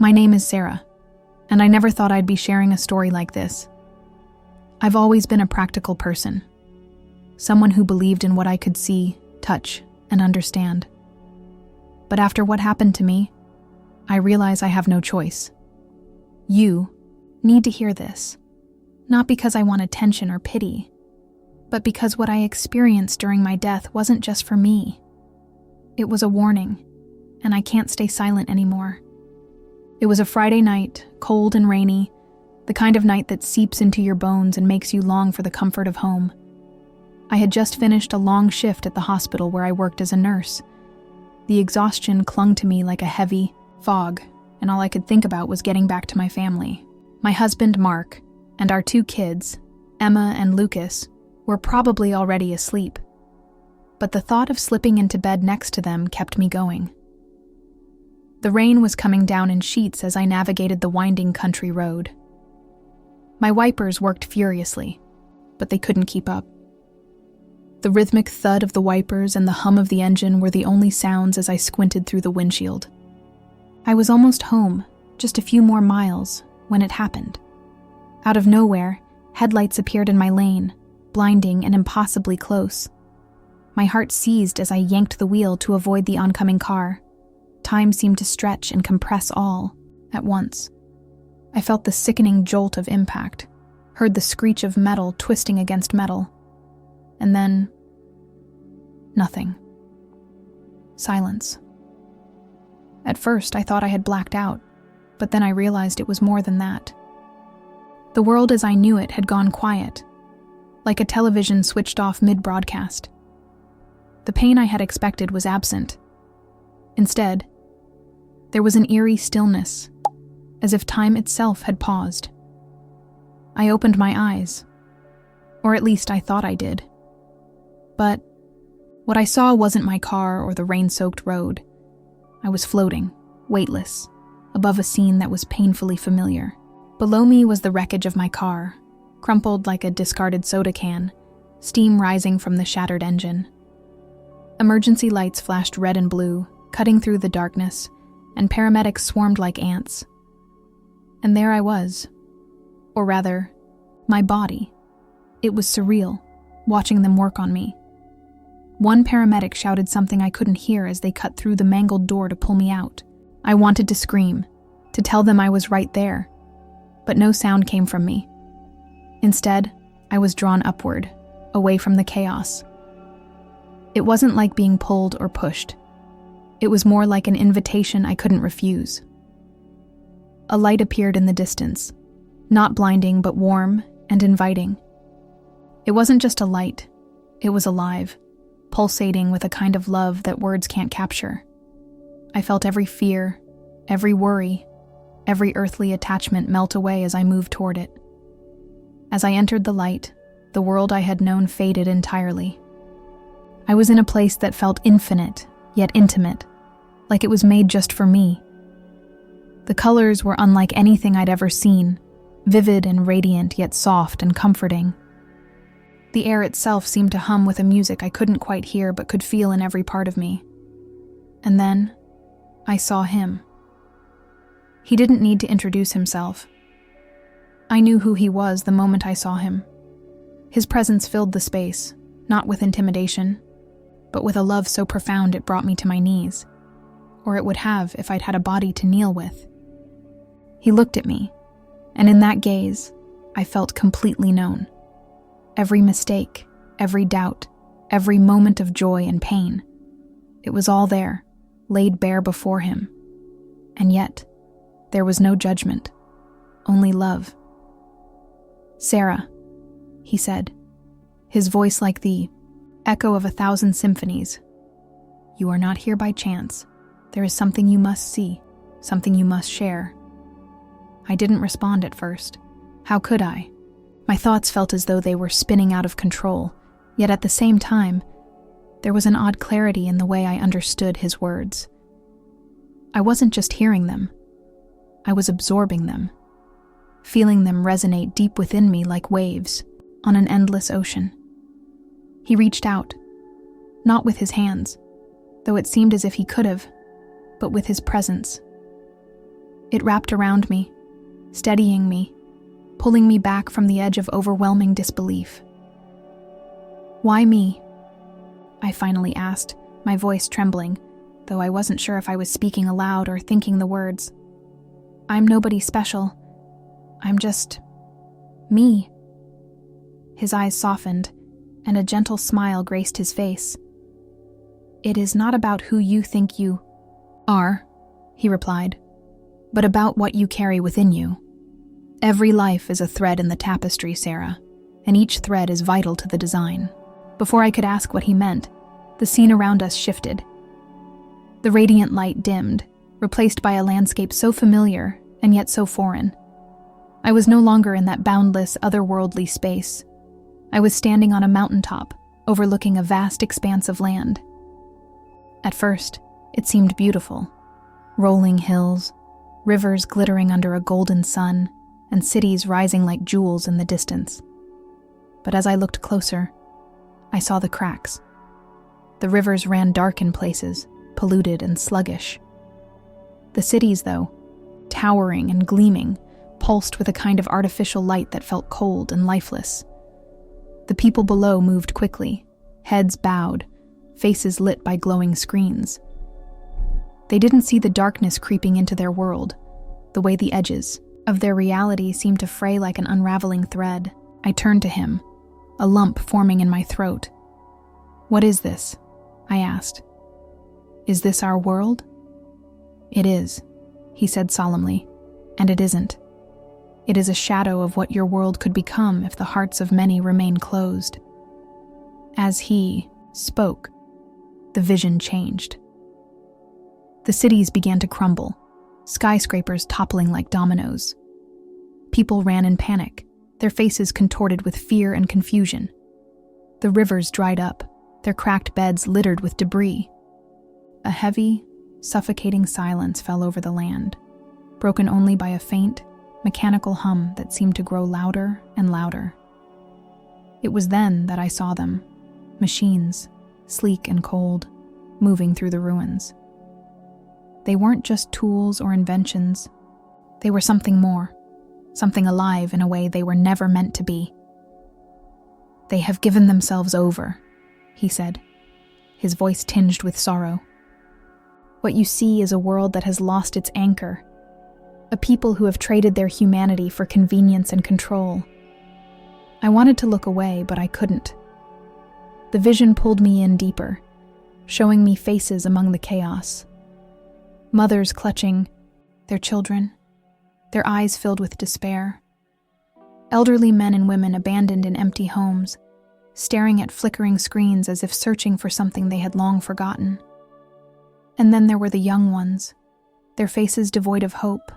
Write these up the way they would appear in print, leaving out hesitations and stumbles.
My name is Sarah, and I never thought I'd be sharing a story like this. I've always been a practical person, someone who believed in what I could see, touch, and understand. But after what happened to me, I realize I have no choice. You need to hear this, not because I want attention or pity, but because what I experienced during my death wasn't just for me. It was a warning, and I can't stay silent anymore. It was a Friday night, cold and rainy, the kind of night that seeps into your bones and makes you long for the comfort of home. I had just finished a long shift at the hospital where I worked as a nurse. The exhaustion clung to me like a heavy fog, and all I could think about was getting back to my family. My husband, Mark, and our 2 kids, Emma and Lucas, were probably already asleep. But the thought of slipping into bed next to them kept me going. The rain was coming down in sheets as I navigated the winding country road. My wipers worked furiously, but they couldn't keep up. The rhythmic thud of the wipers and the hum of the engine were the only sounds as I squinted through the windshield. I was almost home, just a few more miles, when it happened. Out of nowhere, headlights appeared in my lane, blinding and impossibly close. My heart seized as I yanked the wheel to avoid the oncoming car. Time seemed to stretch and compress all at once. I felt the sickening jolt of impact, heard the screech of metal twisting against metal, and then nothing. Silence. At first, I thought I had blacked out, but then I realized it was more than that. The world as I knew it had gone quiet, like a television switched off mid-broadcast. The pain I had expected was absent. Instead, there was an eerie stillness, as if time itself had paused. I opened my eyes, or at least I thought I did. But what I saw wasn't my car or the rain-soaked road. I was floating, weightless, above a scene that was painfully familiar. Below me was the wreckage of my car, crumpled like a discarded soda can, steam rising from the shattered engine. Emergency lights flashed red and blue, cutting through the darkness, and paramedics swarmed like ants. And there I was. Or rather, my body. It was surreal, watching them work on me. One paramedic shouted something I couldn't hear as they cut through the mangled door to pull me out. I wanted to scream, to tell them I was right there, but no sound came from me. Instead, I was drawn upward, away from the chaos. It wasn't like being pulled or pushed. It was more like an invitation I couldn't refuse. A light appeared in the distance, not blinding but warm and inviting. It wasn't just a light, it was alive, pulsating with a kind of love that words can't capture. I felt every fear, every worry, every earthly attachment melt away as I moved toward it. As I entered the light, the world I had known faded entirely. I was in a place that felt infinite, yet intimate, like it was made just for me. The colors were unlike anything I'd ever seen, vivid and radiant, yet soft and comforting. The air itself seemed to hum with a music I couldn't quite hear but could feel in every part of me. And then, I saw him. He didn't need to introduce himself. I knew who he was the moment I saw him. His presence filled the space, not with intimidation, but with a love so profound it brought me to my knees. Or it would have if I'd had a body to kneel with. He looked at me, and in that gaze, I felt completely known. Every mistake, every doubt, every moment of joy and pain. It was all there, laid bare before him. And yet, there was no judgment, only love. "Sarah," he said, his voice like the echo of 1,000 symphonies. "You are not here by chance. There is something you must see, something you must share." I didn't respond at first. How could I? My thoughts felt as though they were spinning out of control, yet at the same time, there was an odd clarity in the way I understood his words. I wasn't just hearing them. I was absorbing them, feeling them resonate deep within me like waves on an endless ocean. He reached out, not with his hands, though it seemed as if he could have, but with his presence. It wrapped around me, steadying me, pulling me back from the edge of overwhelming disbelief. "Why me?" I finally asked, my voice trembling, though I wasn't sure if I was speaking aloud or thinking the words. "I'm nobody special. I'm just me." His eyes softened, and a gentle smile graced his face. "It is not about who you think you are," he replied, "but about what you carry within you. Every life is a thread in the tapestry, Sarah, and each thread is vital to the design." Before I could ask what he meant, the scene around us shifted. The radiant light dimmed, replaced by a landscape so familiar and yet so foreign. I was no longer in that boundless, otherworldly space. I was standing on a mountaintop, overlooking a vast expanse of land. At first, it seemed beautiful. Rolling hills, rivers glittering under a golden sun, and cities rising like jewels in the distance. But as I looked closer, I saw the cracks. The rivers ran dark in places, polluted and sluggish. The cities, though, towering and gleaming, pulsed with a kind of artificial light that felt cold and lifeless. The people below moved quickly, heads bowed, faces lit by glowing screens. They didn't see the darkness creeping into their world, the way the edges of their reality seemed to fray like an unraveling thread. I turned to him, a lump forming in my throat. "What is this?" I asked. "Is this our world?" "It is," he said solemnly, "and it isn't. It is a shadow of what your world could become if the hearts of many remain closed." As he spoke, the vision changed. The cities began to crumble, skyscrapers toppling like dominoes. People ran in panic, their faces contorted with fear and confusion. The rivers dried up, their cracked beds littered with debris. A heavy, suffocating silence fell over the land, broken only by a faint, mechanical hum that seemed to grow louder and louder. It was then that I saw them, machines, sleek and cold, moving through the ruins. They weren't just tools or inventions. They were something more, something alive in a way they were never meant to be. "They have given themselves over," he said, his voice tinged with sorrow. "What you see is a world that has lost its anchor, a people who have traded their humanity for convenience and control." I wanted to look away, but I couldn't. The vision pulled me in deeper, showing me faces among the chaos. Mothers clutching their children, their eyes filled with despair. Elderly men and women abandoned in empty homes, staring at flickering screens as if searching for something they had long forgotten. And then there were the young ones, their faces devoid of hope,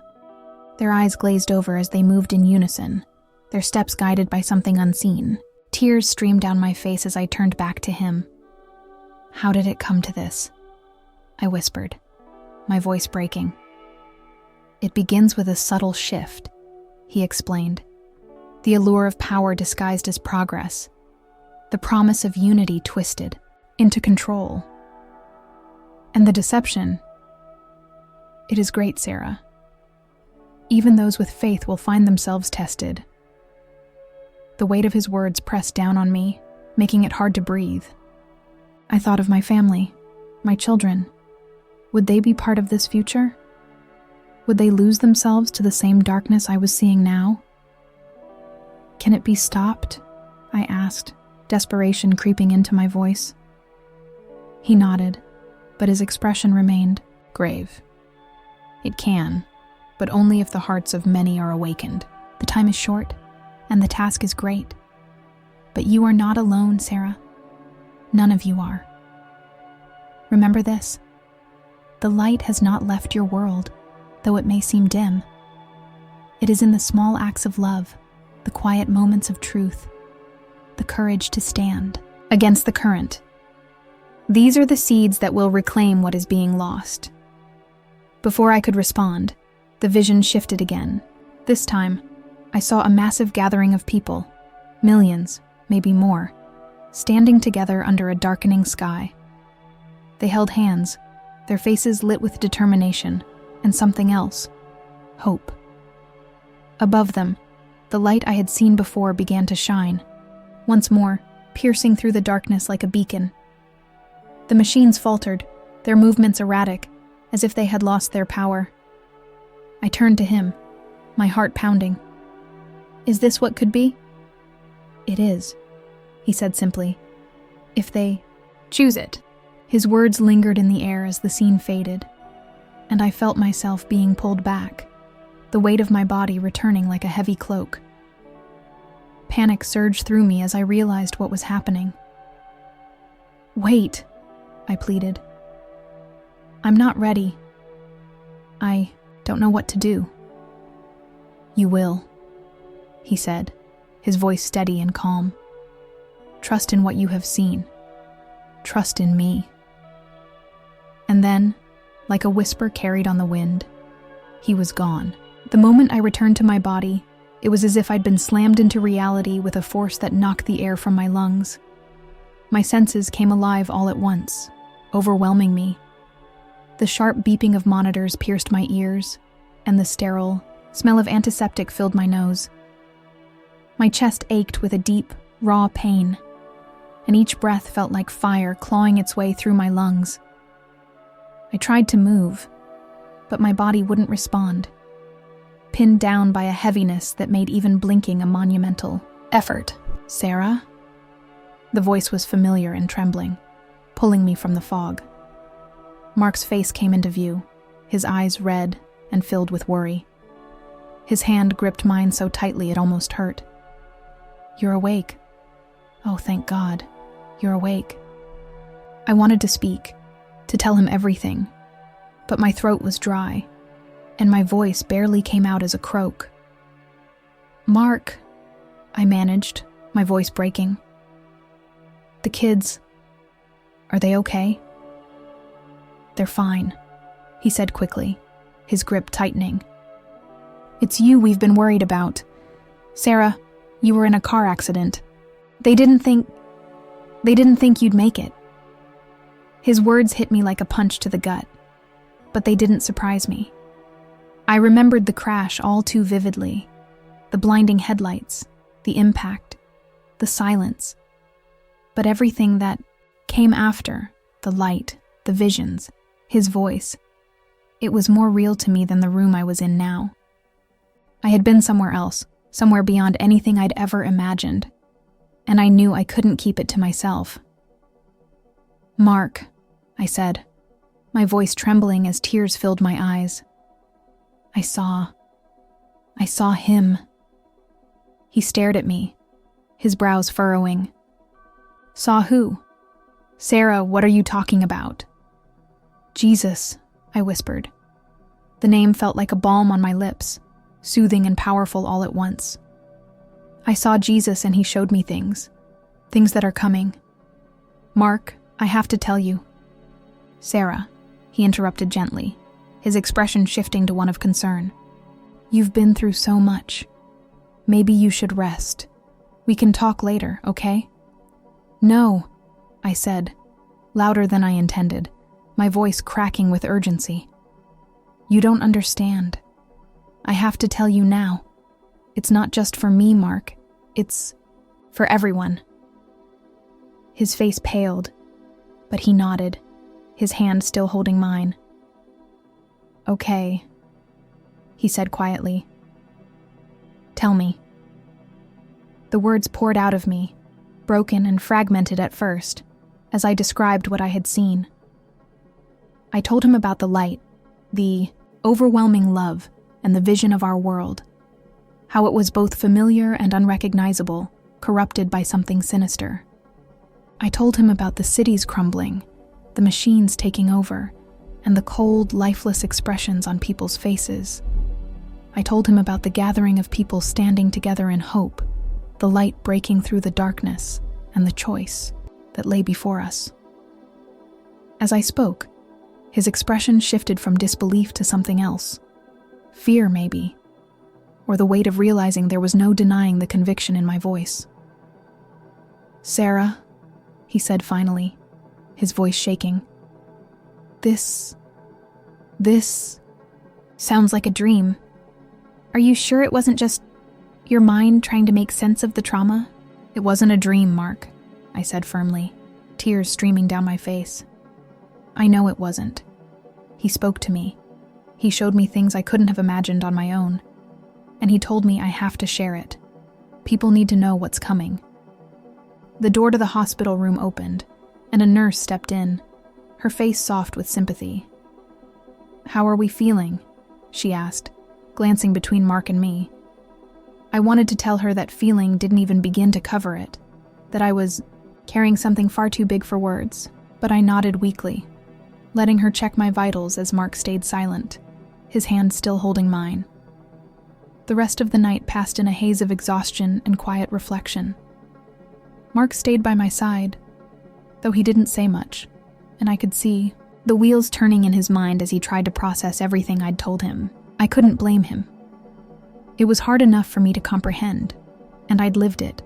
their eyes glazed over as they moved in unison, their steps guided by something unseen. Tears streamed down my face as I turned back to him. "How did it come to this?" I whispered, my voice breaking. "It begins with a subtle shift," he explained. "The allure of power disguised as progress, the promise of unity twisted into control. And the deception, it is great, Sarah. Even those with faith will find themselves tested." The weight of his words pressed down on me, making it hard to breathe. I thought of my family, my children. Would they be part of this future? Would they lose themselves to the same darkness I was seeing now? "Can it be stopped?" I asked, desperation creeping into my voice. He nodded, but his expression remained grave. "It can, but only if the hearts of many are awakened. The time is short, and the task is great. But you are not alone, Sarah. None of you are. Remember this: the light has not left your world, though it may seem dim. It is in the small acts of love, the quiet moments of truth, the courage to stand against the current. These are the seeds that will reclaim what is being lost." Before I could respond, the vision shifted again. This time, I saw a massive gathering of people, millions, maybe more, standing together under a darkening sky. They held hands, their faces lit with determination and something else, hope. Above them, the light I had seen before began to shine, once more, piercing through the darkness like a beacon. The machines faltered, their movements erratic, as if they had lost their power. I turned to him, my heart pounding. "Is this what could be?" "It is," he said simply. "If they choose it." His words lingered in the air as the scene faded, and I felt myself being pulled back, the weight of my body returning like a heavy cloak. Panic surged through me as I realized what was happening. "Wait," I pleaded. "I'm not ready. I don't know what to do." "You will," he said, his voice steady and calm. "Trust in what you have seen. Trust in me." And then, like a whisper carried on the wind, he was gone. The moment I returned to my body, it was as if I'd been slammed into reality with a force that knocked the air from my lungs. My senses came alive all at once, overwhelming me. The sharp beeping of monitors pierced my ears, and the sterile smell of antiseptic filled my nose. My chest ached with a deep, raw pain, and each breath felt like fire clawing its way through my lungs. I tried to move, but my body wouldn't respond, pinned down by a heaviness that made even blinking a monumental effort. "Sarah?" The voice was familiar and trembling, pulling me from the fog. Mark's face came into view, his eyes red and filled with worry. His hand gripped mine so tightly it almost hurt. "You're awake. Oh, thank God, you're awake." I wanted to speak, to tell him everything, but my throat was dry, and my voice barely came out as a croak. "Mark," I managed, my voice breaking. "The kids, are they okay?" "They're fine," he said quickly, his grip tightening. "It's you we've been worried about. Sarah, you were in a car accident. They didn't think you'd make it." His words hit me like a punch to the gut, but they didn't surprise me. I remembered the crash all too vividly, the blinding headlights, the impact, the silence. But everything that came after, the light, the visions, his voice, it was more real to me than the room I was in now. I had been somewhere else, somewhere beyond anything I'd ever imagined, and I knew I couldn't keep it to myself. "Mark," I said, my voice trembling as tears filled my eyes. I saw him." He stared at me, his brows furrowing. "Saw who?" "Sarah, what are you talking about?" "Jesus," I whispered. The name felt like a balm on my lips, soothing and powerful all at once. "I saw Jesus and he showed me things that are coming. Mark, I have to tell you." "Sarah," he interrupted gently, his expression shifting to one of concern. "You've been through so much. Maybe you should rest. We can talk later, okay?" "No," I said, louder than I intended, my voice cracking with urgency. "You don't understand. I have to tell you now. It's not just for me, Mark. It's for everyone." His face paled, but he nodded, his hand still holding mine. "Okay," he said quietly. "Tell me." The words poured out of me, broken and fragmented at first, as I described what I had seen. I told him about the light, the overwhelming love, and the vision of our world, how it was both familiar and unrecognizable, corrupted by something sinister. I told him about the cities crumbling, the machines taking over, and the cold, lifeless expressions on people's faces. I told him about the gathering of people standing together in hope, the light breaking through the darkness, and the choice that lay before us. As I spoke, his expression shifted from disbelief to something else. Fear, maybe, or the weight of realizing there was no denying the conviction in my voice. "Sarah," he said finally, his voice shaking. This sounds like a dream," Are you sure it wasn't just your mind trying to make sense of the trauma? It wasn't a dream, Mark, I said firmly, tears streaming down my face. I know it wasn't. He spoke to me. He showed me things I couldn't have imagined on my own. And he told me I have to share it. People need to know what's coming. The door to the hospital room opened, and a nurse stepped in, her face soft with sympathy. "How are we feeling?" she asked, glancing between Mark and me. I wanted to tell her that feeling didn't even begin to cover it, that I was carrying something far too big for words, but I nodded weakly, letting her check my vitals as Mark stayed silent, his hand still holding mine. The rest of the night passed in a haze of exhaustion and quiet reflection. Mark stayed by my side, though he didn't say much, and I could see the wheels turning in his mind as he tried to process everything I'd told him. I couldn't blame him. It was hard enough for me to comprehend, and I'd lived it.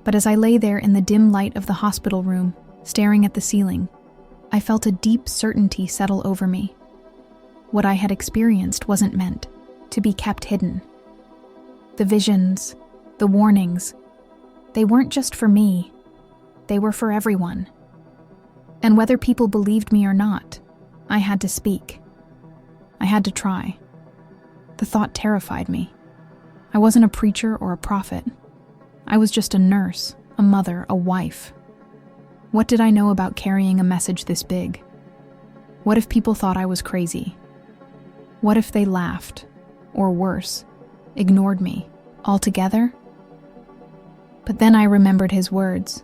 But as I lay there in the dim light of the hospital room, staring at the ceiling, I felt a deep certainty settle over me. What I had experienced wasn't meant to be kept hidden. The visions, the warnings, they weren't just for me, they were for everyone. And whether people believed me or not, I had to speak. I had to try. The thought terrified me. I wasn't a preacher or a prophet. I was just a nurse, a mother, a wife. What did I know about carrying a message this big? What if people thought I was crazy? What if they laughed, or worse, ignored me altogether? But then I remembered his words.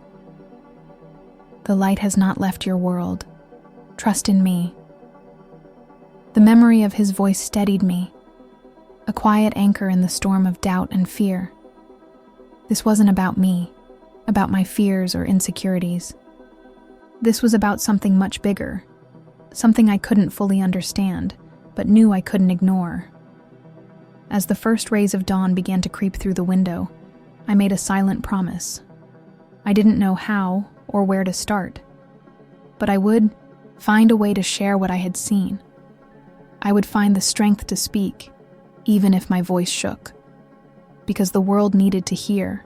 "The light has not left your world. Trust in me." The memory of his voice steadied me, a quiet anchor in the storm of doubt and fear. This wasn't about me, about my fears or insecurities. This was about something much bigger, something I couldn't fully understand, but knew I couldn't ignore. As the first rays of dawn began to creep through the window, I made a silent promise. I didn't know how or where to start, but I would find a way to share what I had seen. I would find the strength to speak, even if my voice shook, because the world needed to hear,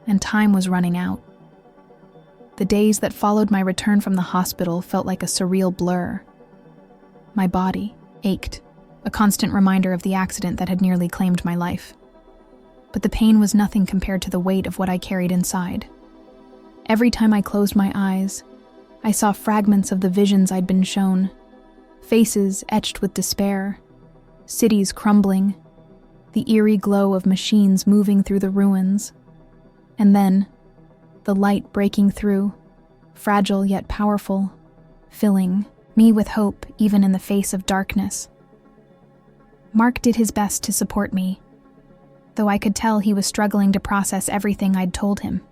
and time was running out. The days that followed my return from the hospital felt like a surreal blur. My body ached, a constant reminder of the accident that had nearly claimed my life. But the pain was nothing compared to the weight of what I carried inside. Every time I closed my eyes, I saw fragments of the visions I'd been shown, faces etched with despair, cities crumbling, the eerie glow of machines moving through the ruins, and then the light breaking through, fragile yet powerful, filling me with hope even in the face of darkness. Mark did his best to support me, though I could tell he was struggling to process everything I'd told him.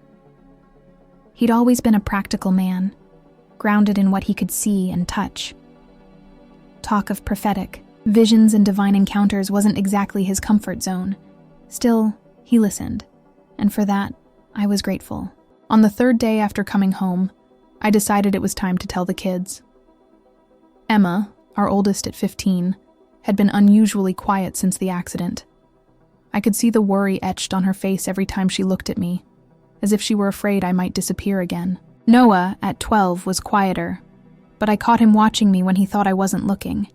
He'd always been a practical man, grounded in what he could see and touch. Talk of prophetic, visions and divine encounters wasn't exactly his comfort zone. Still, he listened, and for that, I was grateful. On the third day after coming home, I decided it was time to tell the kids. Emma, our oldest at 15, had been unusually quiet since the accident. I could see the worry etched on her face every time she looked at me, as if she were afraid I might disappear again. Noah, at 12, was quieter, but I caught him watching me when he thought I wasn't looking.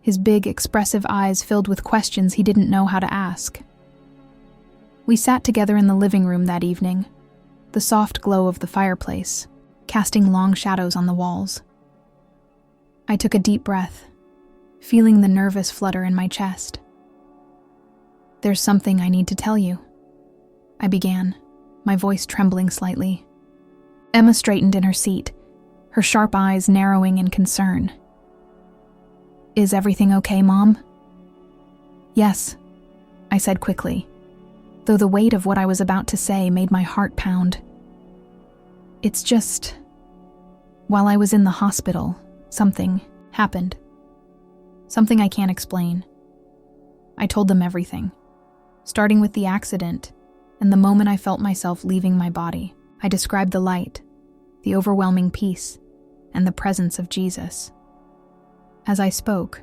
His big, expressive eyes filled with questions he didn't know how to ask. We sat together in the living room that evening, the soft glow of the fireplace, casting long shadows on the walls. I took a deep breath, feeling the nervous flutter in my chest. "There's something I need to tell you," I began, my voice trembling slightly. Emma straightened in her seat, her sharp eyes narrowing in concern. "Is everything okay, Mom?" "Yes," I said quickly, though the weight of what I was about to say made my heart pound. "It's just, while I was in the hospital, something happened. Something I can't explain." I told them everything, starting with the accident and the moment I felt myself leaving my body. I described the light, the overwhelming peace, and the presence of Jesus. As I spoke,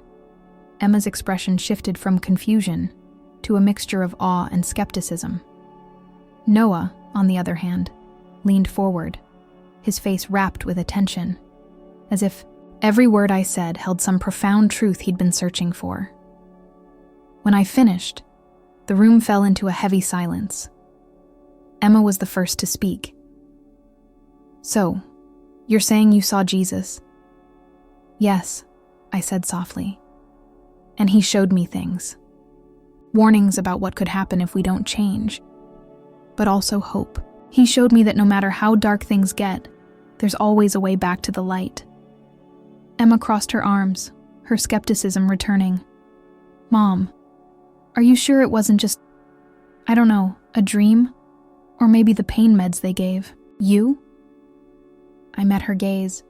Emma's expression shifted from confusion to a mixture of awe and skepticism. Noah, on the other hand, leaned forward, his face rapt with attention, as if every word I said held some profound truth he'd been searching for. When I finished, the room fell into a heavy silence. Emma was the first to speak. "So, you're saying you saw Jesus?" "Yes," I said softly. "And he showed me things. Warnings about what could happen if we don't change, but also hope. He showed me that no matter how dark things get, there's always a way back to the light." Emma crossed her arms, her skepticism returning. "Mom, are you sure it wasn't just, I don't know, a dream? Or maybe the pain meds they gave you?" I met her gaze,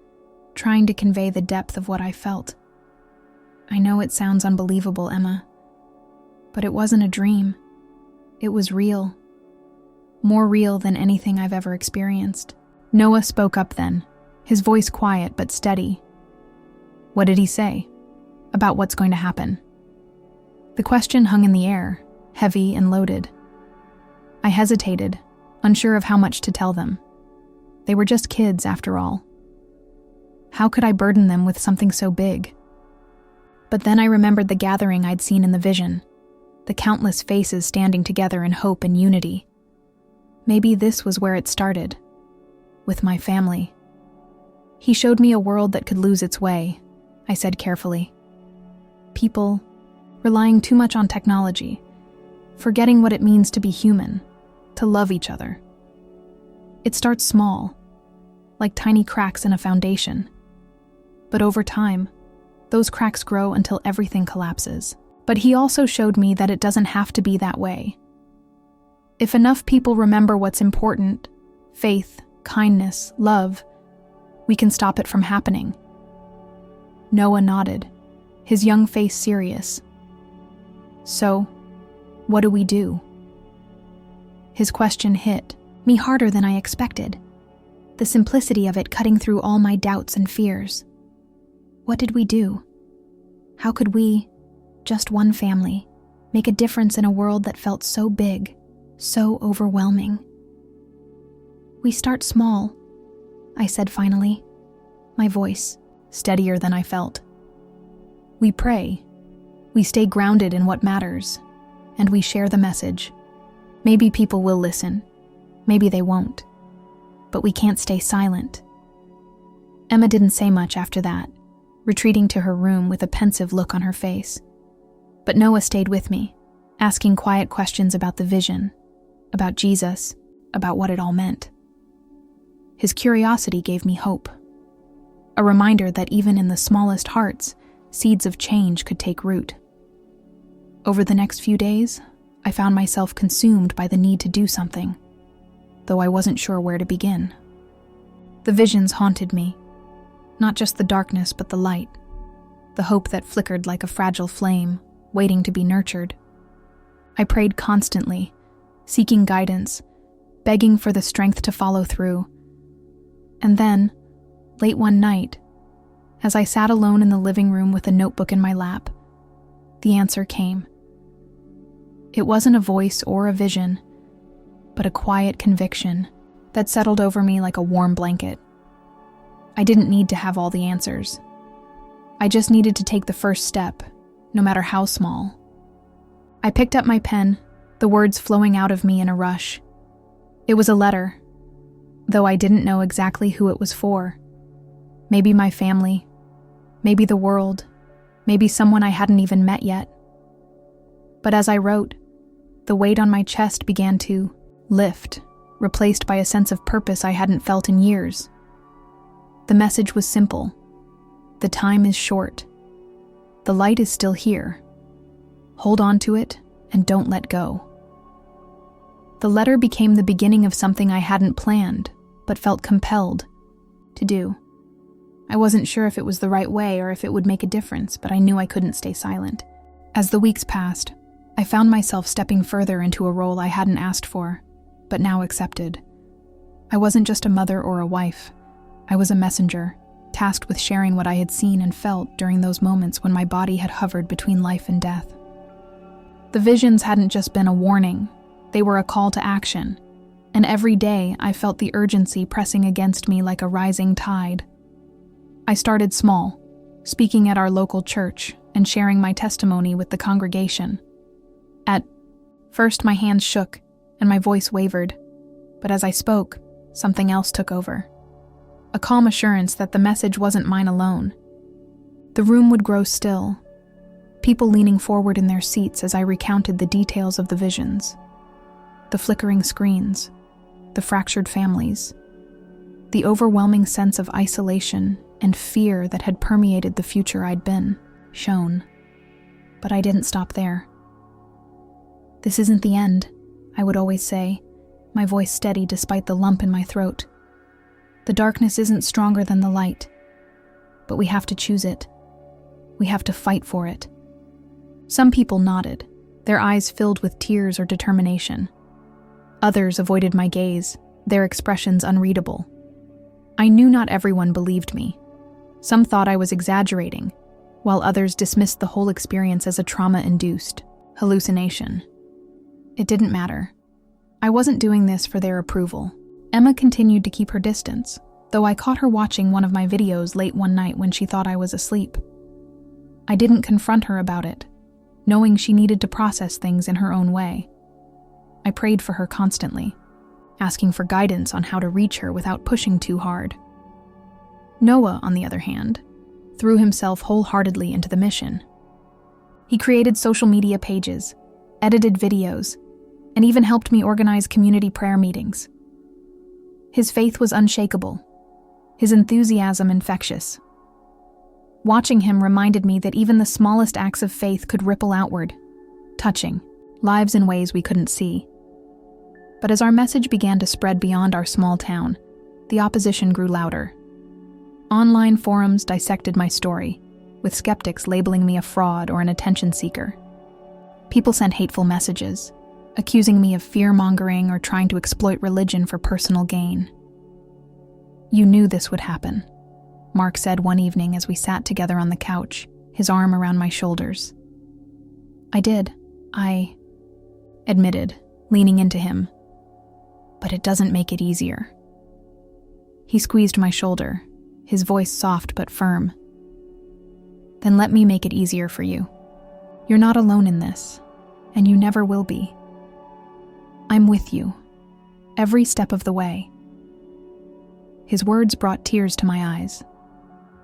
trying to convey the depth of what I felt. "I know it sounds unbelievable, Emma, but it wasn't a dream. It was real. More real than anything I've ever experienced." Noah spoke up then, his voice quiet but steady. "What did he say? About what's going to happen?" The question hung in the air, heavy and loaded. I hesitated, unsure of how much to tell them. They were just kids, after all. How could I burden them with something so big? But then I remembered the gathering I'd seen in the vision, the countless faces standing together in hope and unity. Maybe this was where it started, with my family. "He showed me a world that could lose its way," I said carefully. "People relying too much on technology, forgetting what it means to be human, to love each other. It starts small, like tiny cracks in a foundation. But over time, those cracks grow until everything collapses. But he also showed me that it doesn't have to be that way. If enough people remember what's important, faith, kindness, love, we can stop it from happening." Noah nodded, his young face serious. "So, what do we do?" His question hit me harder than I expected, the simplicity of it cutting through all my doubts and fears. What did we do? How could we, just one family, make a difference in a world that felt so big, so overwhelming? "We start small," I said finally, my voice steadier than I felt. "We pray, we stay grounded in what matters, and we share the message. Maybe people will listen, maybe they won't, but we can't stay silent." Emma didn't say much after that, retreating to her room with a pensive look on her face. But Noah stayed with me, asking quiet questions about the vision, about Jesus, about what it all meant. His curiosity gave me hope, a reminder that even in the smallest hearts, seeds of change could take root. Over the next few days, I found myself consumed by the need to do something, though I wasn't sure where to begin. The visions haunted me, not just the darkness but the light, the hope that flickered like a fragile flame, waiting to be nurtured. I prayed constantly, seeking guidance, begging for the strength to follow through. And then, late one night, as I sat alone in the living room with a notebook in my lap, the answer came. It wasn't a voice or a vision, but a quiet conviction that settled over me like a warm blanket. I didn't need to have all the answers. I just needed to take the first step, no matter how small. I picked up my pen, the words flowing out of me in a rush. It was a letter, though I didn't know exactly who it was for. Maybe my family, maybe the world, maybe someone I hadn't even met yet. But as I wrote, the weight on my chest began to lift, replaced by a sense of purpose I hadn't felt in years. The message was simple. The time is short. The light is still here. Hold on to it and don't let go. The letter became the beginning of something I hadn't planned, but felt compelled to do. I wasn't sure if it was the right way or if it would make a difference, but I knew I couldn't stay silent. As the weeks passed, I found myself stepping further into a role I hadn't asked for, but now accepted. I wasn't just a mother or a wife. I was a messenger, tasked with sharing what I had seen and felt during those moments when my body had hovered between life and death. The visions hadn't just been a warning, they were a call to action, and every day I felt the urgency pressing against me like a rising tide. I started small, speaking at our local church and sharing my testimony with the congregation. At first, my hands shook and my voice wavered, but as I spoke, something else took over. A calm assurance that the message wasn't mine alone. The room would grow still, people leaning forward in their seats as I recounted the details of the visions. The flickering screens, the fractured families, the overwhelming sense of isolation and fear that had permeated the future I'd been shown. But I didn't stop there. "This isn't the end," I would always say, my voice steady despite the lump in my throat. "The darkness isn't stronger than the light, but we have to choose it. We have to fight for it." Some people nodded, their eyes filled with tears or determination. Others avoided my gaze, their expressions unreadable. I knew not everyone believed me. Some thought I was exaggerating, while others dismissed the whole experience as a trauma-induced hallucination. It didn't matter. I wasn't doing this for their approval. Emma continued to keep her distance, though I caught her watching one of my videos late one night when she thought I was asleep. I didn't confront her about it, knowing she needed to process things in her own way. I prayed for her constantly, asking for guidance on how to reach her without pushing too hard. Noah, on the other hand, threw himself wholeheartedly into the mission. He created social media pages, edited videos, and even helped me organize community prayer meetings. His faith was unshakable, his enthusiasm infectious. Watching him reminded me that even the smallest acts of faith could ripple outward, touching lives in ways we couldn't see. But as our message began to spread beyond our small town, the opposition grew louder. Online forums dissected my story, with skeptics labeling me a fraud or an attention seeker. People sent hateful messages, accusing me of fear-mongering or trying to exploit religion for personal gain. "You knew this would happen," Mark said one evening as we sat together on the couch, his arm around my shoulders. "I did, I admitted, leaning into him. "But it doesn't make it easier." He squeezed my shoulder, his voice soft but firm. "Then let me make it easier for you. You're not alone in this, and you never will be. I'm with you, every step of the way." His words brought tears to my eyes,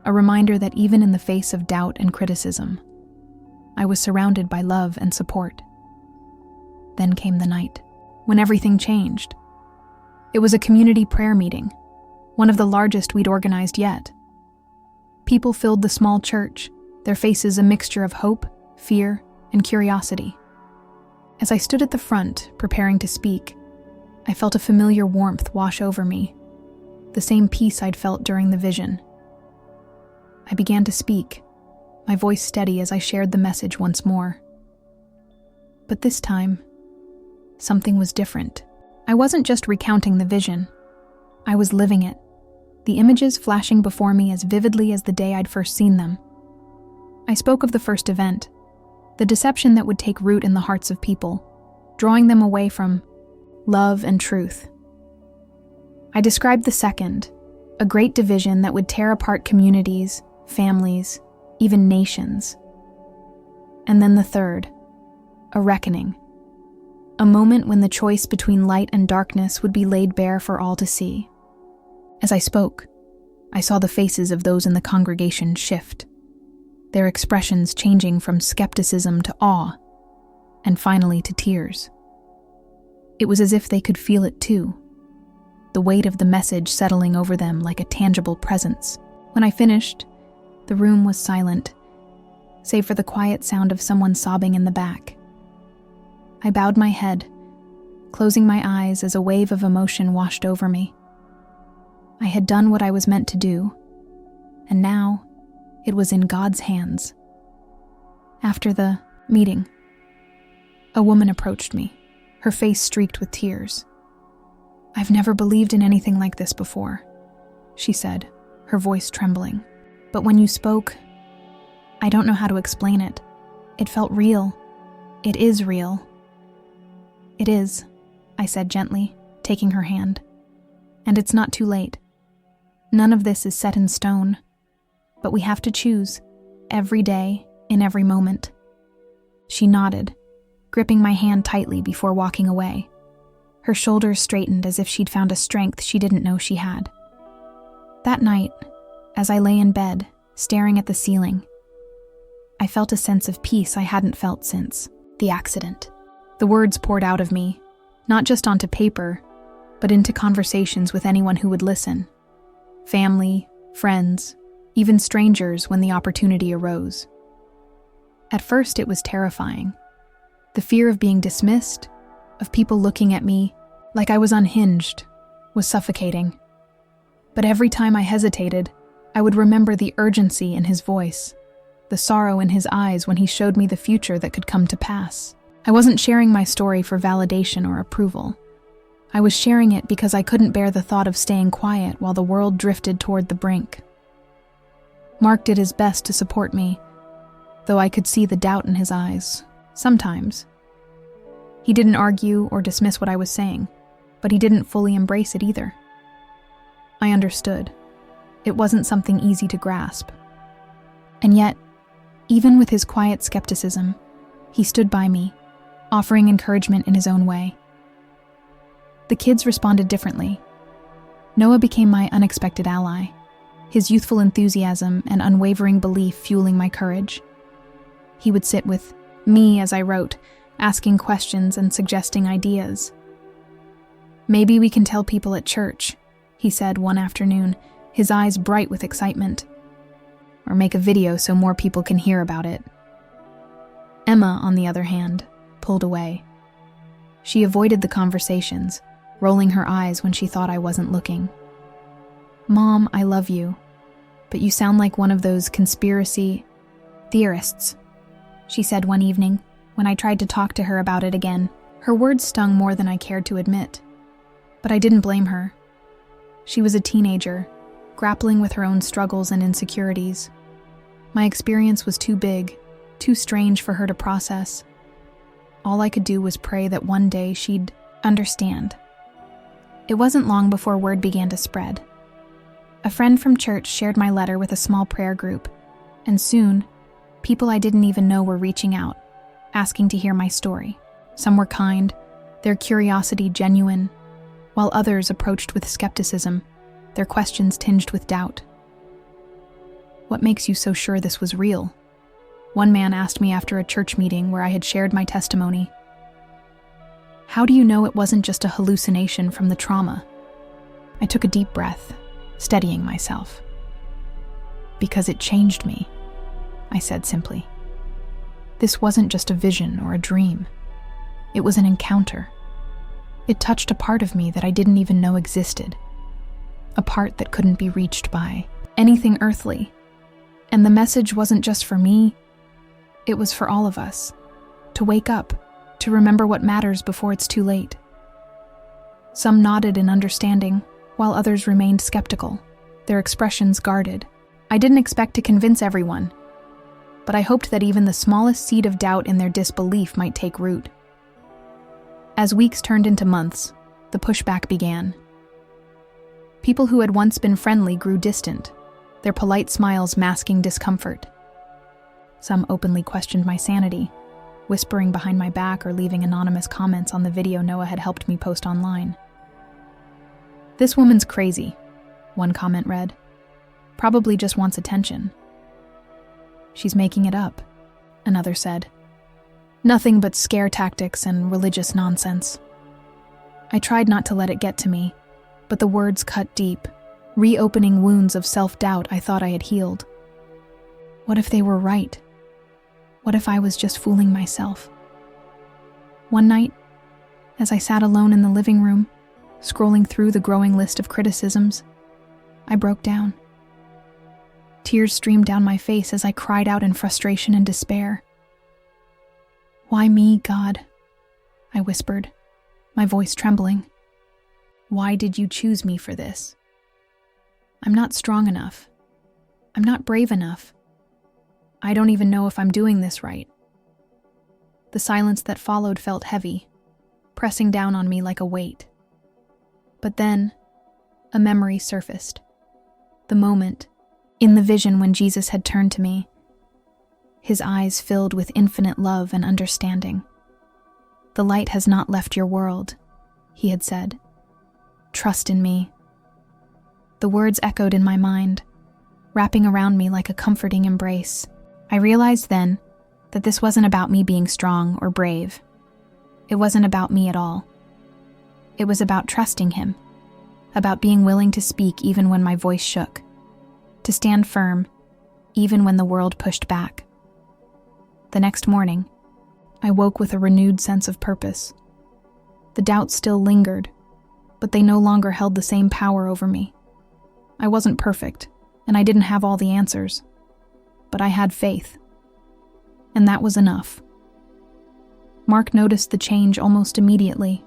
a reminder that even in the face of doubt and criticism, I was surrounded by love and support. Then came the night, when everything changed. It was a community prayer meeting, one of the largest we'd organized yet. People filled the small church, their faces a mixture of hope, fear, and curiosity. As I stood at the front, preparing to speak, I felt a familiar warmth wash over me, the same peace I'd felt during the vision. I began to speak, my voice steady as I shared the message once more. But this time, something was different. I wasn't just recounting the vision. I was living it, the images flashing before me as vividly as the day I'd first seen them. I spoke of the first event, the deception that would take root in the hearts of people, drawing them away from love and truth. I described the second, a great division that would tear apart communities, families, even nations. And then the third, a reckoning. A moment when the choice between light and darkness would be laid bare for all to see. As I spoke, I saw the faces of those in the congregation shift, their expressions changing from skepticism to awe, and finally to tears. It was as if they could feel it too, the weight of the message settling over them like a tangible presence. When I finished, the room was silent, save for the quiet sound of someone sobbing in the back. I bowed my head, closing my eyes as a wave of emotion washed over me. I had done what I was meant to do, and now it was in God's hands. After the meeting, a woman approached me, her face streaked with tears. "I've never believed in anything like this before," she said, her voice trembling. "But when you spoke, I don't know how to explain it. It felt real, It is real. It is, I said gently, taking her hand. And it's not too late. None of this is set in stone. But we have to choose, every day, in every moment. She nodded, gripping my hand tightly before walking away. Her shoulders straightened as if she'd found a strength she didn't know she had. That night, as I lay in bed, staring at the ceiling, I felt a sense of peace I hadn't felt since the accident. The words poured out of me, not just onto paper, but into conversations with anyone who would listen. Family, friends, even strangers when the opportunity arose. At first it was terrifying. The fear of being dismissed, of people looking at me like I was unhinged, was suffocating. But every time I hesitated, I would remember the urgency in his voice, the sorrow in his eyes when he showed me the future that could come to pass. I wasn't sharing my story for validation or approval. I was sharing it because I couldn't bear the thought of staying quiet while the world drifted toward the brink. Mark did his best to support me, though I could see the doubt in his eyes, sometimes. He didn't argue or dismiss what I was saying, but he didn't fully embrace it either. I understood. It wasn't something easy to grasp. And yet, even with his quiet skepticism, he stood by me, offering encouragement in his own way. The kids responded differently. Noah became my unexpected ally, his youthful enthusiasm and unwavering belief fueling my courage. He would sit with me as I wrote, asking questions and suggesting ideas. "Maybe we can tell people at church," he said one afternoon, his eyes bright with excitement. "Or make a video so more people can hear about it." Emma, on the other hand, pulled away. She avoided the conversations, rolling her eyes when she thought I wasn't looking. "Mom, I love you, but you sound like one of those conspiracy theorists," she said one evening when I tried to talk to her about it again. Her words stung more than I cared to admit, but I didn't blame her. She was a teenager, grappling with her own struggles and insecurities. My experience was too big, too strange for her to process. All I could do was pray that one day she'd understand. It wasn't long before word began to spread. A friend from church shared my letter with a small prayer group, and soon, people I didn't even know were reaching out, asking to hear my story. Some were kind, their curiosity genuine, while others approached with skepticism, their questions tinged with doubt. "What makes you so sure this was real?" One man asked me after a church meeting where I had shared my testimony. "How do you know it wasn't just a hallucination from the trauma?" I took a deep breath, steadying myself. "Because it changed me," I said simply. "This wasn't just a vision or a dream. It was an encounter. It touched a part of me that I didn't even know existed. A part that couldn't be reached by anything earthly. And the message wasn't just for me, it was for all of us. To wake up, to remember what matters before it's too late." Some nodded in understanding, while others remained skeptical, their expressions guarded. I didn't expect to convince everyone, but I hoped that even the smallest seed of doubt in their disbelief might take root. As weeks turned into months, the pushback began. People who had once been friendly grew distant, their polite smiles masking discomfort. Some openly questioned my sanity, whispering behind my back or leaving anonymous comments on the video Noah had helped me post online. "This woman's crazy," one comment read. "Probably just wants attention." "She's making it up," another said. "Nothing but scare tactics and religious nonsense." I tried not to let it get to me, but the words cut deep, reopening wounds of self-doubt I thought I had healed. What if they were right? What if I was just fooling myself? One night, as I sat alone in the living room, scrolling through the growing list of criticisms, I broke down. Tears streamed down my face as I cried out in frustration and despair. "Why me, God?" I whispered, my voice trembling. "Why did you choose me for this? I'm not strong enough. I'm not brave enough. I don't even know if I'm doing this right." The silence that followed felt heavy, pressing down on me like a weight. But then, a memory surfaced. The moment, in the vision when Jesus had turned to me, his eyes filled with infinite love and understanding. "The light has not left your world," he had said. "Trust in me." The words echoed in my mind, wrapping around me like a comforting embrace. I realized then that this wasn't about me being strong or brave. It wasn't about me at all. It was about trusting him, about being willing to speak even when my voice shook, to stand firm even when the world pushed back. The next morning, I woke with a renewed sense of purpose. The doubts still lingered, but they no longer held the same power over me. I wasn't perfect, and I didn't have all the answers, but I had faith. And that was enough. Mark noticed the change almost immediately.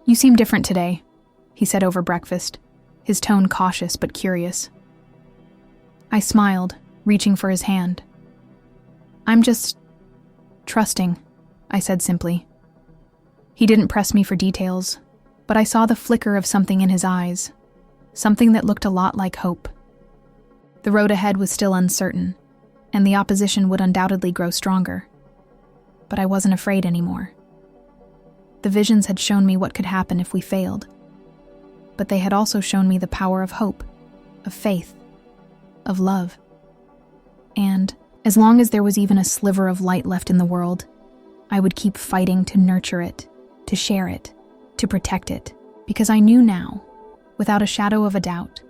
"You seem different today," he said over breakfast, his tone cautious but curious. I smiled, reaching for his hand. "I'm just trusting," I said simply. He didn't press me for details, but I saw the flicker of something in his eyes, something that looked a lot like hope. The road ahead was still uncertain, and the opposition would undoubtedly grow stronger. But I wasn't afraid anymore. The visions had shown me what could happen if we failed, but they had also shown me the power of hope, of faith, of love. And as long as there was even a sliver of light left in the world, I would keep fighting to nurture it, to share it, to protect it, because I knew now, without a shadow of a doubt,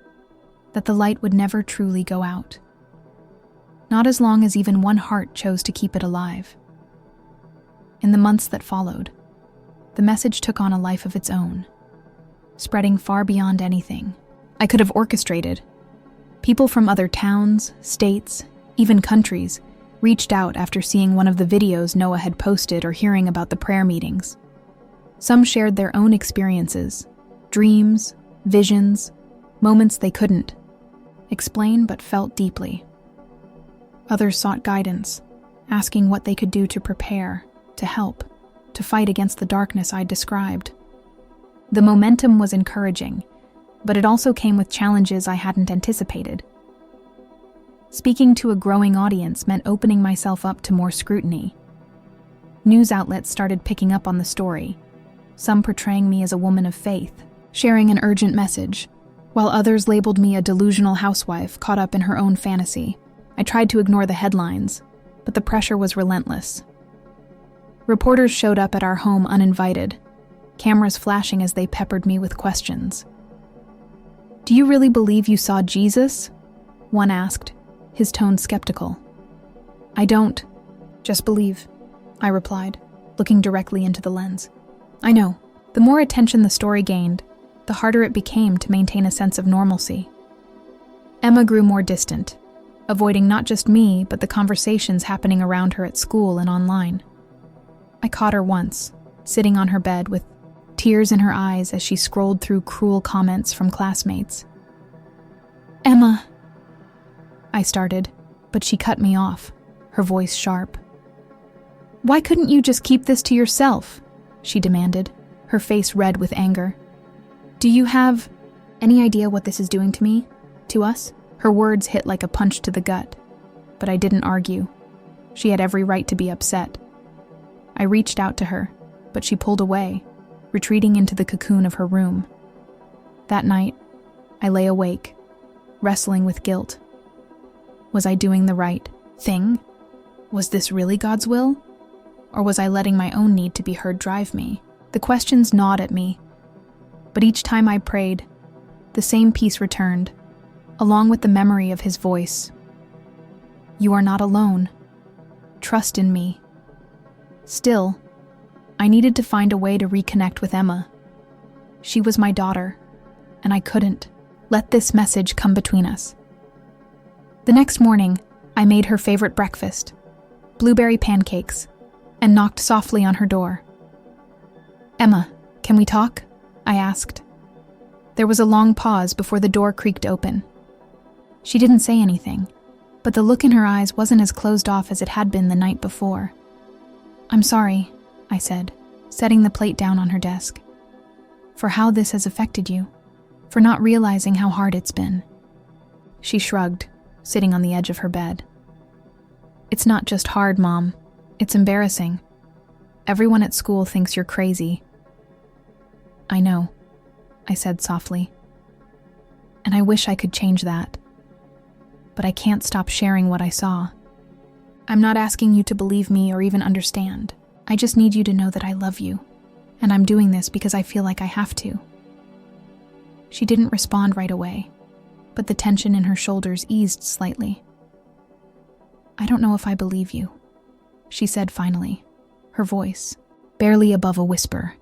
that the light would never truly go out. Not as long as even one heart chose to keep it alive. In the months that followed, the message took on a life of its own, spreading far beyond anything I could have orchestrated. People from other towns, states, even countries, reached out after seeing one of the videos Noah had posted or hearing about the prayer meetings. Some shared their own experiences, dreams, visions, moments they couldn't explain but felt deeply. Others sought guidance, asking what they could do to prepare, to help, to fight against the darkness I'd described. The momentum was encouraging, but it also came with challenges I hadn't anticipated. Speaking to a growing audience meant opening myself up to more scrutiny. News outlets started picking up on the story, some portraying me as a woman of faith, sharing an urgent message, while others labeled me a delusional housewife caught up in her own fantasy. I tried to ignore the headlines, but the pressure was relentless. Reporters showed up at our home uninvited, cameras flashing as they peppered me with questions. "Do you really believe you saw Jesus?" one asked, his tone skeptical. "I don't. Just believe," I replied, looking directly into the lens. I know, the more attention the story gained, the harder it became to maintain a sense of normalcy. Emma grew more distant, avoiding not just me, but the conversations happening around her at school and online. I caught her once, sitting on her bed with tears in her eyes as she scrolled through cruel comments from classmates. "Emma," I started, but she cut me off, her voice sharp. "Why couldn't you just keep this to yourself?" she demanded, her face red with anger. "Do you have any idea what this is doing to me, to us?" Her words hit like a punch to the gut, but I didn't argue. She had every right to be upset. I reached out to her, but she pulled away, retreating into the cocoon of her room. That night, I lay awake, wrestling with guilt. Was I doing the right thing? Was this really God's will? Or was I letting my own need to be heard drive me? The questions gnawed at me, but each time I prayed, the same peace returned, along with the memory of his voice. "You are not alone. Trust in me." Still, I needed to find a way to reconnect with Emma. She was my daughter, and I couldn't let this message come between us. The next morning, I made her favorite breakfast, blueberry pancakes, and knocked softly on her door. "Emma, can we talk?" I asked. There was a long pause before the door creaked open. She didn't say anything, but the look in her eyes wasn't as closed off as it had been the night before. I'm sorry, I said, setting the plate down on her desk, for how this has affected you, for not realizing how hard it's been. She shrugged, sitting on the edge of her bed. It's not just hard, Mom. It's embarrassing. Everyone at school thinks you're crazy. I know, I said softly. And I wish I could change that. But I can't stop sharing what I saw. I'm not asking you to believe me or even understand. I just need you to know that I love you, and I'm doing this because I feel like I have to. She didn't respond right away, but the tension in her shoulders eased slightly. I don't know if I believe you, she said finally, her voice barely above a whisper.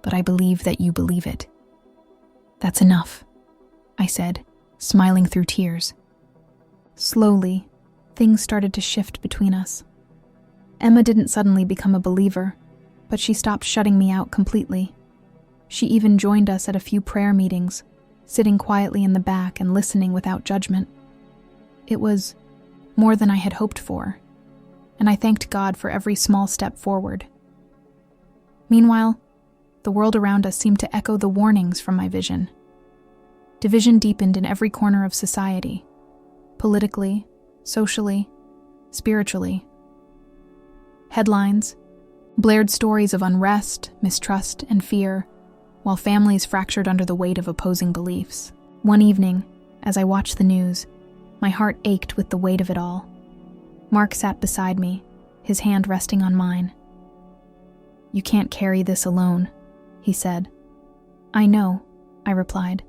But I believe that you believe it. That's enough, I said, smiling through tears. Slowly, things started to shift between us. Emma didn't suddenly become a believer, but she stopped shutting me out completely. She even joined us at a few prayer meetings, sitting quietly in the back and listening without judgment. It was more than I had hoped for, and I thanked God for every small step forward. Meanwhile, the world around us seemed to echo the warnings from my vision. Division deepened in every corner of society, politically, socially, spiritually. Headlines blared stories of unrest, mistrust, and fear, while families fractured under the weight of opposing beliefs. One evening, as I watched the news, my heart ached with the weight of it all. Mark sat beside me, his hand resting on mine. You can't carry this alone, he said. I know, I replied,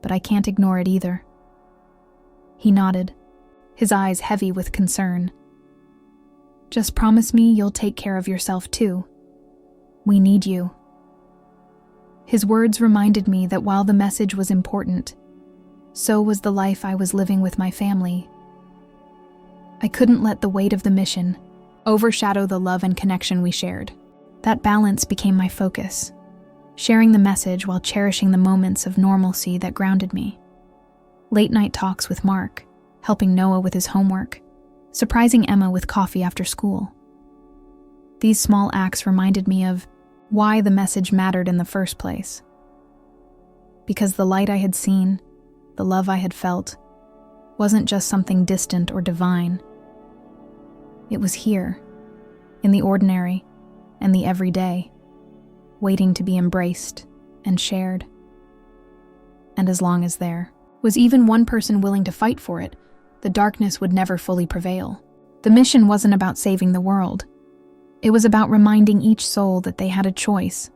but I can't ignore it either. He nodded, his eyes heavy with concern. Just promise me you'll take care of yourself too. We need you. His words reminded me that while the message was important, so was the life I was living with my family. I couldn't let the weight of the mission overshadow the love and connection we shared. That balance became my focus, sharing the message while cherishing the moments of normalcy that grounded me. Late-night talks with Mark, helping Noah with his homework, surprising Emma with coffee after school. These small acts reminded me of why the message mattered in the first place. Because the light I had seen, the love I had felt, wasn't just something distant or divine. It was here, in the ordinary and the everyday, waiting to be embraced and shared. And as long as there was even one person willing to fight for it, the darkness would never fully prevail. The mission wasn't about saving the world. It was about reminding each soul that they had a choice,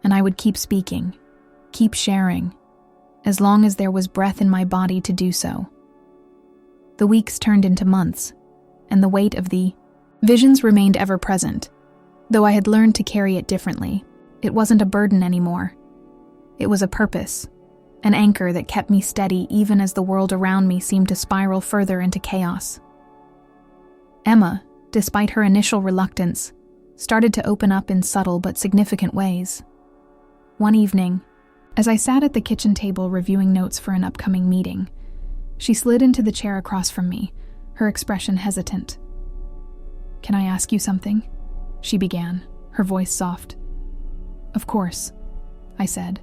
and I would keep speaking, keep sharing, as long as there was breath in my body to do so. The weeks turned into months, and the weight of the visions remained ever present. Though I had learned to carry it differently, it wasn't a burden anymore. It was a purpose, an anchor that kept me steady even as the world around me seemed to spiral further into chaos. Emma, despite her initial reluctance, started to open up in subtle but significant ways. One evening, as I sat at the kitchen table reviewing notes for an upcoming meeting, she slid into the chair across from me, her expression hesitant. "Can I ask you something?" she began, her voice soft. "Of course," I said,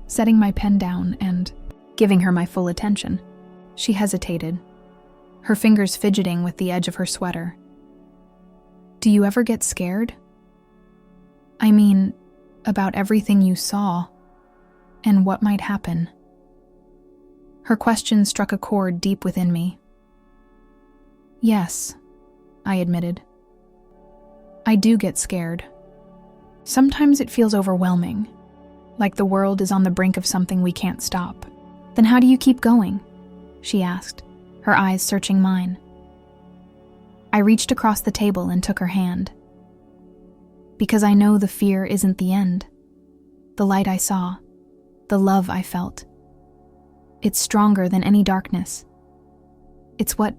setting my pen down and giving her my full attention. She hesitated, her fingers fidgeting with the edge of her sweater. "Do you ever get scared? I mean, about everything you saw, and what might happen." Her question struck a chord deep within me. "Yes," I admitted. "I do get scared. Sometimes it feels overwhelming, like the world is on the brink of something we can't stop." "Then how do you keep going?" she asked, her eyes searching mine. I reached across the table and took her hand. "Because I know the fear isn't the end. The light I saw, the love I felt. It's stronger than any darkness. It's what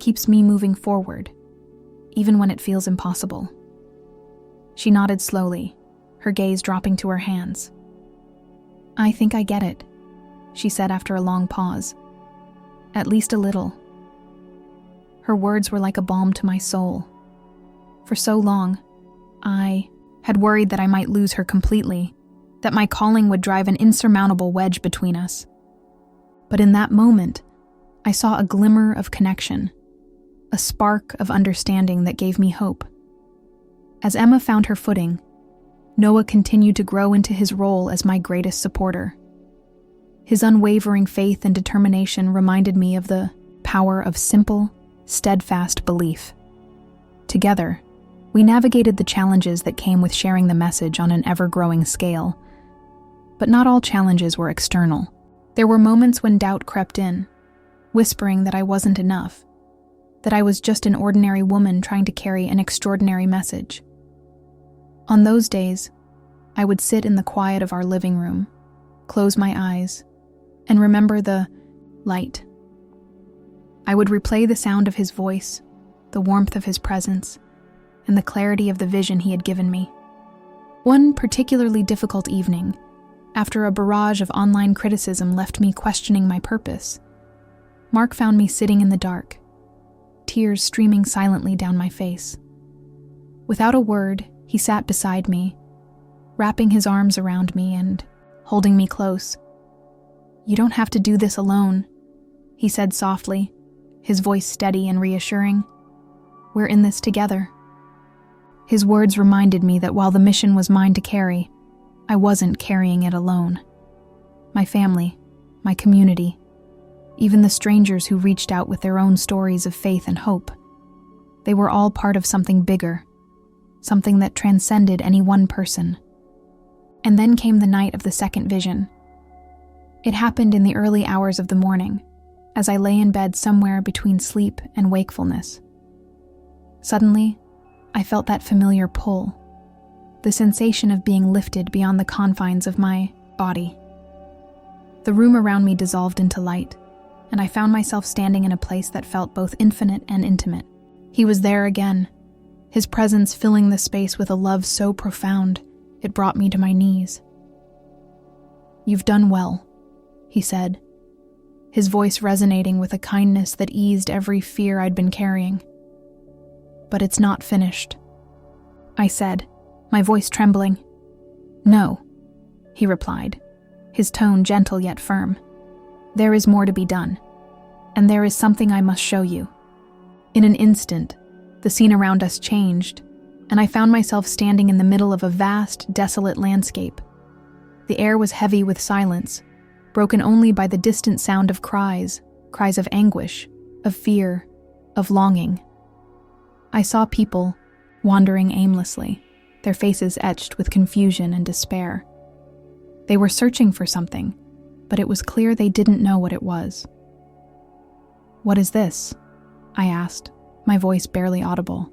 keeps me moving forward, even when it feels impossible." She nodded slowly, her gaze dropping to her hands. "I think I get it," she said after a long pause. "At least a little." Her words were like a balm to my soul. For so long, I had worried that I might lose her completely, that my calling would drive an insurmountable wedge between us. But in that moment, I saw a glimmer of connection, a spark of understanding that gave me hope. As Emma found her footing, Noah continued to grow into his role as my greatest supporter. His unwavering faith and determination reminded me of the power of simple, steadfast belief. Together, we navigated the challenges that came with sharing the message on an ever-growing scale. But not all challenges were external. There were moments when doubt crept in, whispering that I wasn't enough, that I was just an ordinary woman trying to carry an extraordinary message. On those days, I would sit in the quiet of our living room, close my eyes, and remember the light. I would replay the sound of his voice, the warmth of his presence, and the clarity of the vision he had given me. One particularly difficult evening, after a barrage of online criticism left me questioning my purpose, Mark found me sitting in the dark, tears streaming silently down my face. Without a word, he sat beside me, wrapping his arms around me and holding me close. "You don't have to do this alone," he said softly, his voice steady and reassuring. "We're in this together." His words reminded me that while the mission was mine to carry, I wasn't carrying it alone. My family, my community, even the strangers who reached out with their own stories of faith and hope, they were all part of something bigger, something that transcended any one person. And then came the night of the second vision. It happened in the early hours of the morning, as I lay in bed somewhere between sleep and wakefulness. Suddenly, I felt that familiar pull, the sensation of being lifted beyond the confines of my body. The room around me dissolved into light, and I found myself standing in a place that felt both infinite and intimate. He was there again, his presence filling the space with a love so profound, it brought me to my knees. "You've done well," he said, his voice resonating with a kindness that eased every fear I'd been carrying. "But it's not finished," I said, my voice trembling. "No," he replied, his tone gentle yet firm. "There is more to be done, and there is something I must show you." In an instant, the scene around us changed, and I found myself standing in the middle of a vast, desolate landscape. The air was heavy with silence, broken only by the distant sound of cries of anguish, of fear, of longing. I saw people wandering aimlessly, their faces etched with confusion and despair. They were searching for something, but it was clear they didn't know what it was. "What is this?" I asked, my voice barely audible.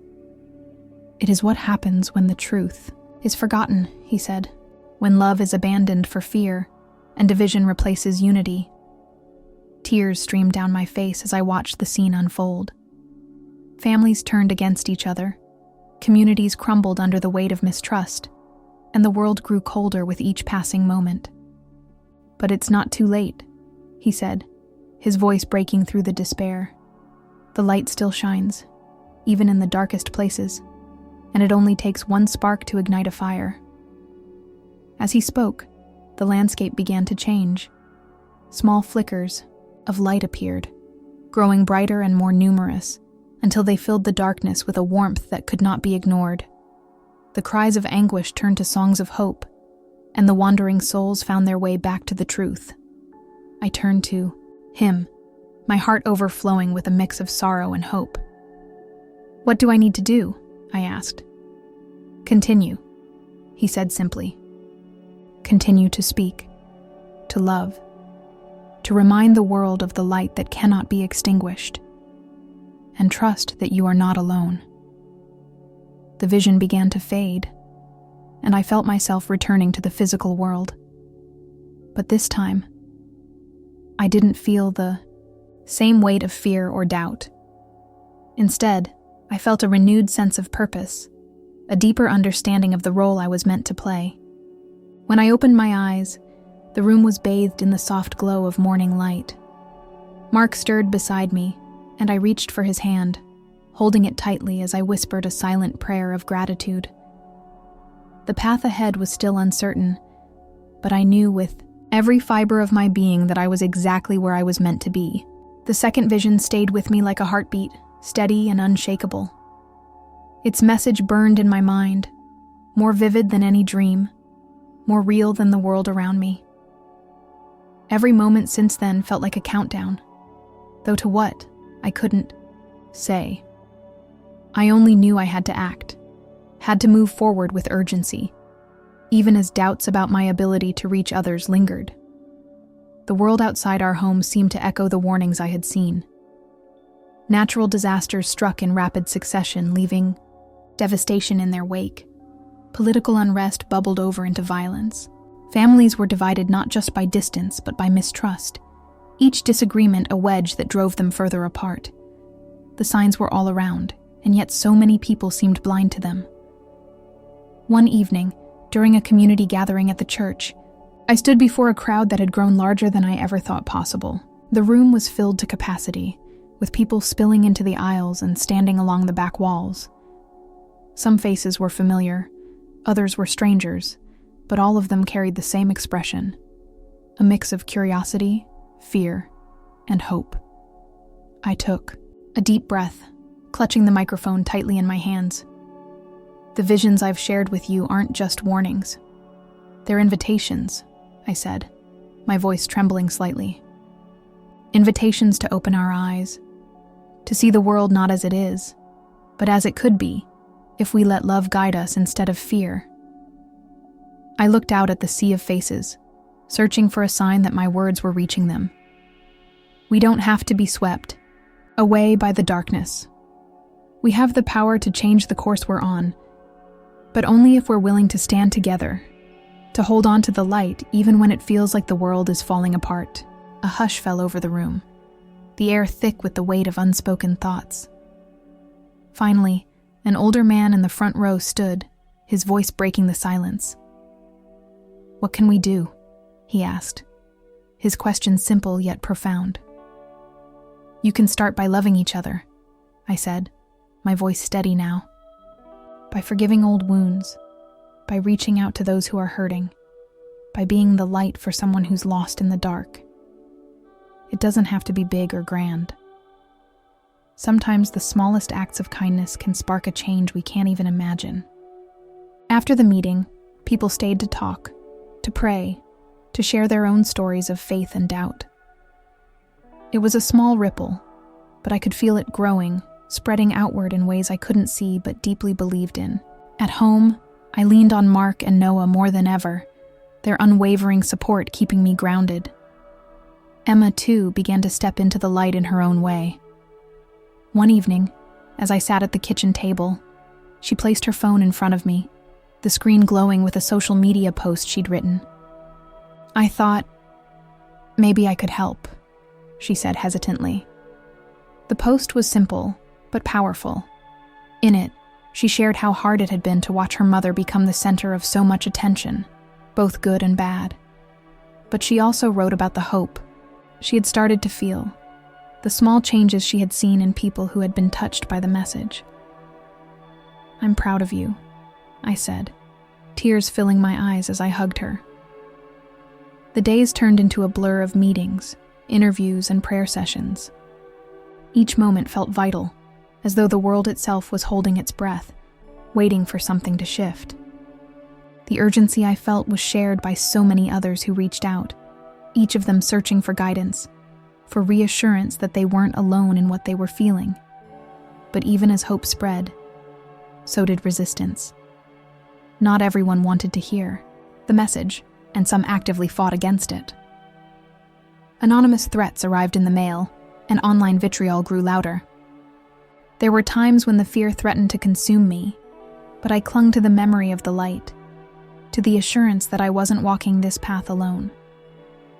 "It is what happens when the truth is forgotten," he said, "when love is abandoned for fear and division replaces unity." Tears streamed down my face as I watched the scene unfold. Families turned against each other, communities crumbled under the weight of mistrust, and the world grew colder with each passing moment. "But it's not too late," he said, his voice breaking through the despair. "The light still shines, even in the darkest places, and it only takes one spark to ignite a fire." As he spoke, the landscape began to change. Small flickers of light appeared, growing brighter and more numerous, until they filled the darkness with a warmth that could not be ignored. The cries of anguish turned to songs of hope, and the wandering souls found their way back to the truth. I turned to him, my heart overflowing with a mix of sorrow and hope. "What do I need to do?" I asked. "Continue," he said simply. "Continue to speak, to love, to remind the world of the light that cannot be extinguished, and trust that you are not alone." The vision began to fade, and I felt myself returning to the physical world. But this time, I didn't feel the same weight of fear or doubt. Instead, I felt a renewed sense of purpose, a deeper understanding of the role I was meant to play. When I opened my eyes, the room was bathed in the soft glow of morning light. Mark stirred beside me, and I reached for his hand, holding it tightly as I whispered a silent prayer of gratitude. The path ahead was still uncertain, but I knew with every fiber of my being that I was exactly where I was meant to be. The second vision stayed with me like a heartbeat, steady and unshakable. Its message burned in my mind, more vivid than any dream, more real than the world around me. Every moment since then felt like a countdown, though to what, I couldn't say. I only knew I had to act, had to move forward with urgency, even as doubts about my ability to reach others lingered. The world outside our home seemed to echo the warnings I had seen. Natural disasters struck in rapid succession, leaving devastation in their wake. Political unrest bubbled over into violence. Families were divided not just by distance, but by mistrust, each disagreement a wedge that drove them further apart. The signs were all around, and yet so many people seemed blind to them. One evening, during a community gathering at the church, I stood before a crowd that had grown larger than I ever thought possible. The room was filled to capacity, with people spilling into the aisles and standing along the back walls. Some faces were familiar, others were strangers, but all of them carried the same expression, a mix of curiosity, fear, and hope. I took a deep breath, clutching the microphone tightly in my hands. The visions I've shared with you aren't just warnings. They're invitations, I said, my voice trembling slightly. Invitations to open our eyes, to see the world not as it is, but as it could be, if we let love guide us instead of fear. I looked out at the sea of faces, searching for a sign that my words were reaching them. We don't have to be swept away by the darkness. We have the power to change the course we're on, but only if we're willing to stand together, to hold on to the light even when it feels like the world is falling apart. A hush fell over the room, the air thick with the weight of unspoken thoughts. Finally, an older man in the front row stood, his voice breaking the silence. "What can we do?" he asked, his question simple yet profound. "You can start by loving each other," I said, my voice steady now. "By forgiving old wounds, by reaching out to those who are hurting, by being the light for someone who's lost in the dark. It doesn't have to be big or grand. Sometimes the smallest acts of kindness can spark a change we can't even imagine." After the meeting, people stayed to talk, to pray, to share their own stories of faith and doubt. It was a small ripple, but I could feel it growing, spreading outward in ways I couldn't see but deeply believed in. At home, I leaned on Mark and Noah more than ever, their unwavering support keeping me grounded. Emma, too, began to step into the light in her own way. One evening, as I sat at the kitchen table, she placed her phone in front of me, the screen glowing with a social media post she'd written. "I thought, maybe I could help," she said hesitantly. The post was simple, but powerful. In it, she shared how hard it had been to watch her mother become the center of so much attention, both good and bad. But she also wrote about the hope she had started to feel, the small changes she had seen in people who had been touched by the message. "I'm proud of you," I said, tears filling my eyes as I hugged her. The days turned into a blur of meetings, interviews, and prayer sessions. Each moment felt vital, as though the world itself was holding its breath, waiting for something to shift. The urgency I felt was shared by so many others who reached out, each of them searching for guidance, for reassurance that they weren't alone in what they were feeling. But even as hope spread, so did resistance. Not everyone wanted to hear the message, and some actively fought against it. Anonymous threats arrived in the mail, and online vitriol grew louder. There were times when the fear threatened to consume me, but I clung to the memory of the light, to the assurance that I wasn't walking this path alone.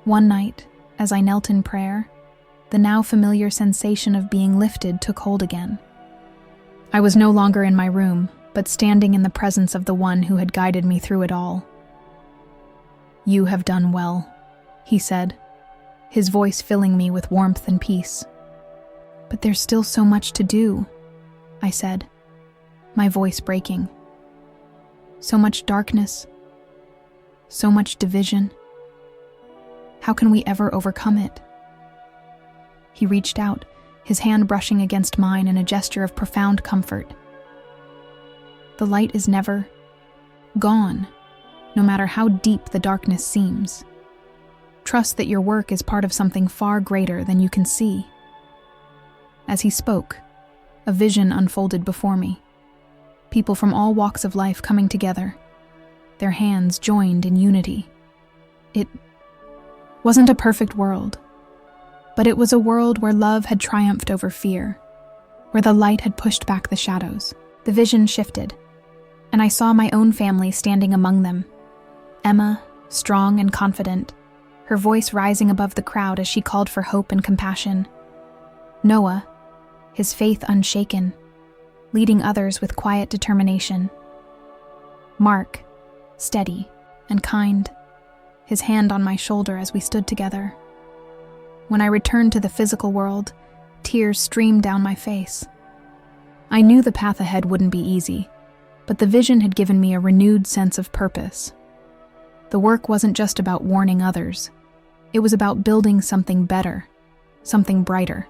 One night, as I knelt in prayer, the now familiar sensation of being lifted took hold again. I was no longer in my room, but standing in the presence of the one who had guided me through it all. "You have done well," he said, his voice filling me with warmth and peace. "But there's still so much to do," I said, my voice breaking. So much darkness, so much division. How can we ever overcome it? He reached out, his hand brushing against mine in a gesture of profound comfort. The light is never gone, no matter how deep the darkness seems. Trust that your work is part of something far greater than you can see. As he spoke, a vision unfolded before me. People from all walks of life coming together, their hands joined in unity. It wasn't a perfect world, but it was a world where love had triumphed over fear, where the light had pushed back the shadows. The vision shifted, and I saw my own family standing among them. Emma, strong and confident, her voice rising above the crowd as she called for hope and compassion. Noah, his faith unshaken, leading others with quiet determination. Mark, steady and kind, his hand on my shoulder as we stood together. When I returned to the physical world, tears streamed down my face. I knew the path ahead wouldn't be easy, but the vision had given me a renewed sense of purpose. The work wasn't just about warning others. It was about building something better, something brighter.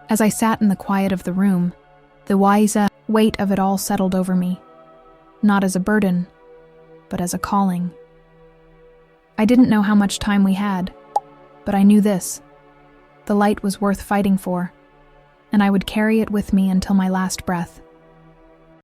As I sat in the quiet of the room, the weight of it all settled over me, not as a burden, but as a calling. I didn't know how much time we had, but I knew this: the light was worth fighting for, and I would carry it with me until my last breath.